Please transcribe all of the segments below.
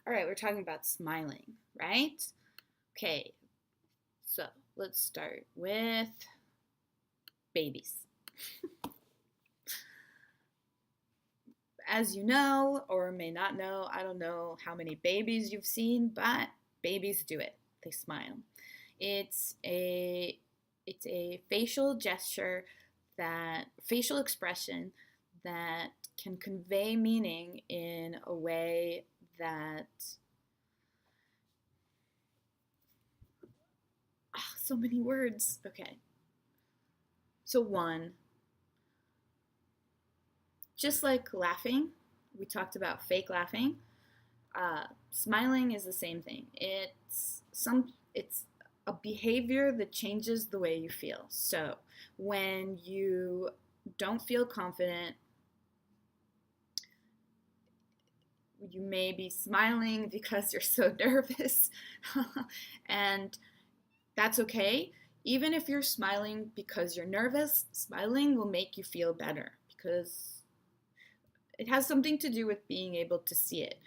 All right, we're talking about smiling, right? Okay, so let's start with babies. As you know, or may not know, I don't know how many babies you've seen, but babies do it. They smile. It's a it's a facial gesture facial expression that can convey meaning in a way that so many words. Okay. So one, just like laughing, we talked about fake laughing. Smiling is the same thing. It's a behavior that changes the way you feel. So when you don't feel confident, you may be smiling because you're so nervous, and that's okay. Even if you're smiling because you're nervous, smiling will make you feel better because it has something to do with being able to see it.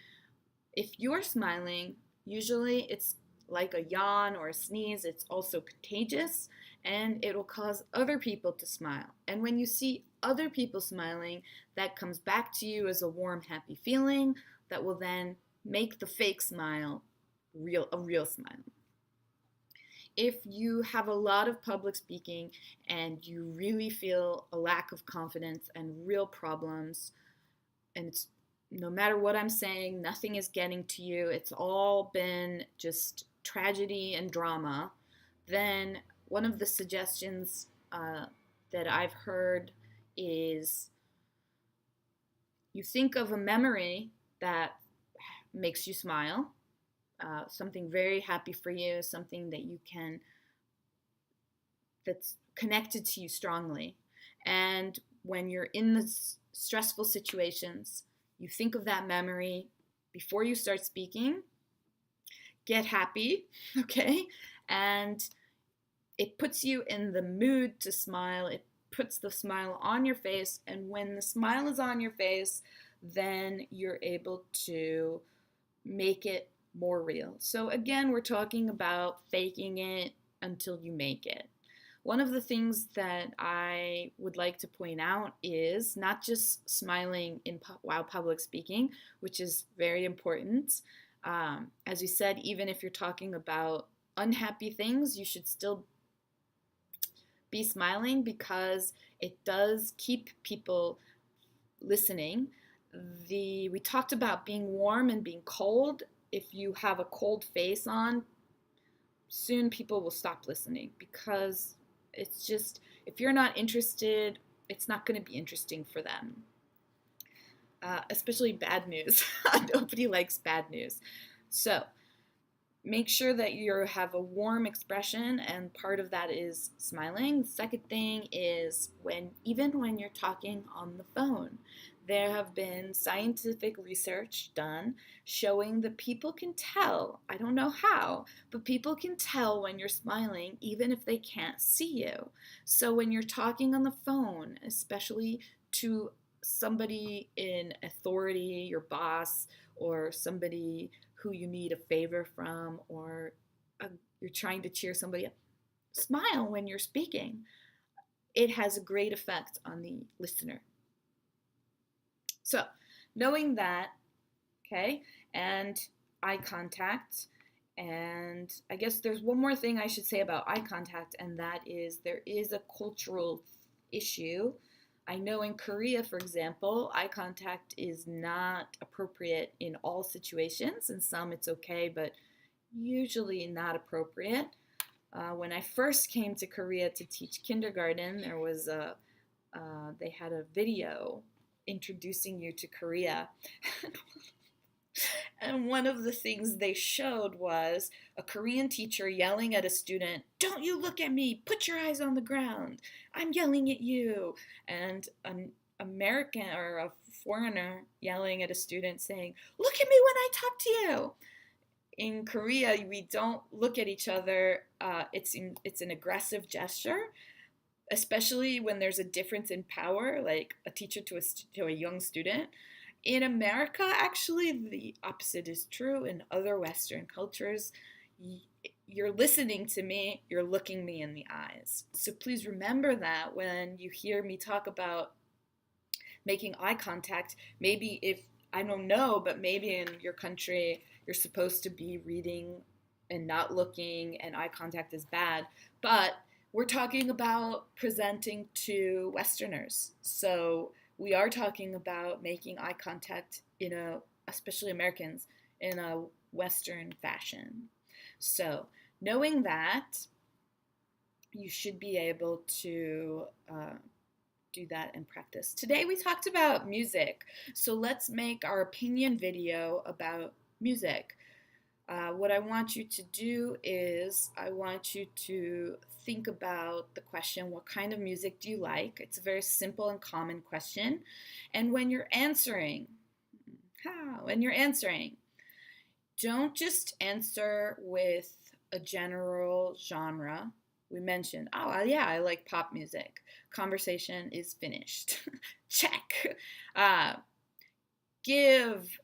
If you're smiling, usually it's like a yawn or a sneeze, it's also contagious and it'll cause other people to smile. And when you see other people smiling, that comes back to you as a warm, happy feeling that will then make the fake smile a real smile. If you have a lot of public speaking and you really feel a lack of confidence and real problems, and it's no matter what I'm saying, nothing is getting to you, it's all been just tragedy and drama, then one of the suggestions that I've heard is you think of a memory that makes you smile, something very happy for you, something that's connected to you strongly. And when you're in the stressful situations, you think of that memory before you start speaking, get happy, okay? And it puts you in the mood to smile. It puts the smile on your face. And when the smile is on your face, then you're able to make it more real. So again, we're talking about faking it until you make it. One of the things that I would like to point out is not just smiling while public speaking, which is very important. As we said, even if you're talking about unhappy things, you should still be smiling because it does keep people listening. We talked about being warm and being cold. If you have a cold face on, soon people will stop listening because it's just, if you're not interested, it's not going to be interesting for them. Especially bad news. Nobody likes bad news. So make sure that you have a warm expression, and part of that is smiling. The second thing is even when you're talking on the phone, there have been scientific research done showing that people can tell, I don't know how, but people can tell when you're smiling even if they can't see you. So when you're talking on the phone, especially to somebody in authority, your boss, or somebody who you need a favor from, or you're trying to cheer somebody up, smile when you're speaking. It has a great effect on the listener. So, knowing that, okay, and eye contact, and I guess there's one more thing I should say about eye contact, and that is there is a cultural issue. I know in Korea, for example, eye contact is not appropriate in all situations. In some, it's okay, but usually not appropriate. When I first came to Korea to teach kindergarten, they had a video introducing you to Korea. And one of the things they showed was a Korean teacher yelling at a student, "Don't you look at me, put your eyes on the ground, I'm yelling at you." And an American or a foreigner yelling at a student saying, "Look at me when I talk to you." In Korea, we don't look at each other. It's an aggressive gesture, especially when there's a difference in power, like a teacher to a young student. In America, actually, the opposite is true. In other Western cultures, you're listening to me, you're looking me in the eyes. So please remember that when you hear me talk about making eye contact. Maybe if, I don't know, but maybe in your country, you're supposed to be reading and not looking, and eye contact is bad. But we're talking about presenting to Westerners. So we are talking about making eye contact especially Americans, in a Western fashion. So knowing that, you should be able to do that in practice. Today we talked about music, so let's make our opinion video about music. What I want you to do is I want you to think about the question, what kind of music do you like? It's a very simple and common question. And when you're answering, don't just answer with a general genre. We mentioned, oh, yeah, I like pop music. Conversation is finished. Check. Give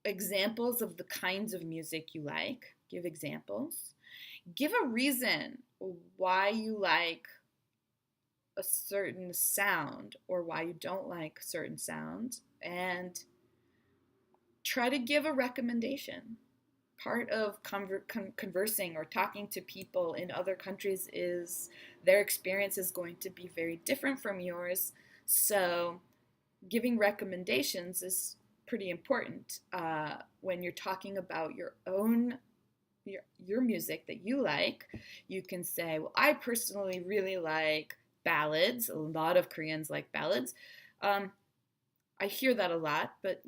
examples of the kinds of music you like. Give examples. Give a reason why you like a certain sound or why you don't like a certain sound. And try to give a recommendation. Part of conversing or talking to people in other countries is their experience is going to be very different from yours. So giving recommendations is pretty important when you're talking about your music that you like. You can say, well, I personally really like ballads. A lot of Koreans like ballads. I hear that a lot, but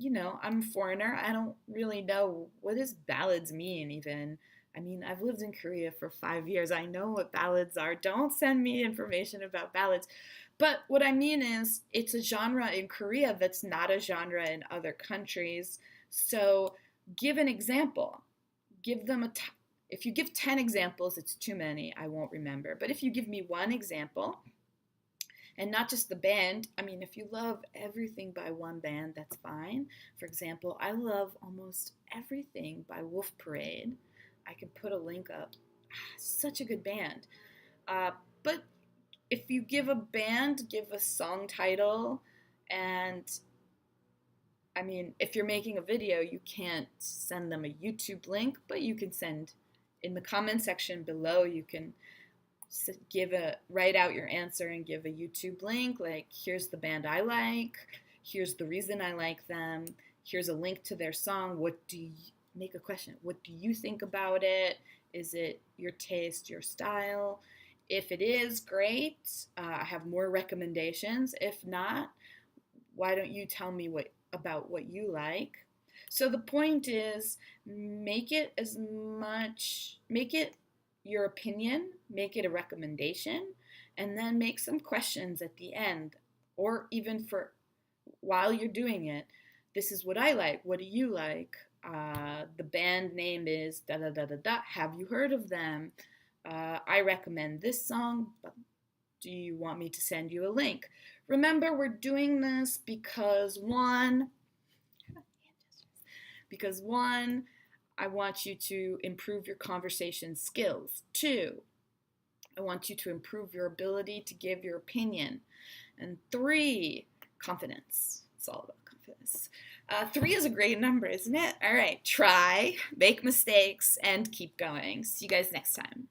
I'm a foreigner. I don't really know what does ballads mean even. I mean, I've lived in Korea for 5 years. I know what ballads are. Don't send me information about ballads. But what I mean is, it's a genre in Korea that's not a genre in other countries. So give an example. Give them if you give 10 examples, it's too many. I won't remember. But if you give me one example, and not just the band. I mean, if you love everything by one band, that's fine. For example, I love almost everything by Wolf Parade. I can put a link up. Such a good band. But if you give a band, give a song title. And I mean, if you're making a video, you can't send them a YouTube link, but you can send in the comment section below, you can write out your answer and give a YouTube link, like, here's the band I like, here's the reason I like them, here's a link to their song. Make a question. What do you think about it? Is it your taste, your style? If it is, great. I have more recommendations. If not, why don't you tell me about what you like? So the point is, make it your opinion, make it a recommendation, and then make some questions at the end, or even while you're doing it. This is what I like. What do you like? The band name is da da da da da. Have you heard of them? I recommend this song. But do you want me to send you a link? Remember, we're doing this because one, I want you to improve your conversation skills. 2, I want you to improve your ability to give your opinion. And 3, confidence. It's all about confidence. 3 is a great number, isn't it? All right, try, make mistakes, and keep going. See you guys next time.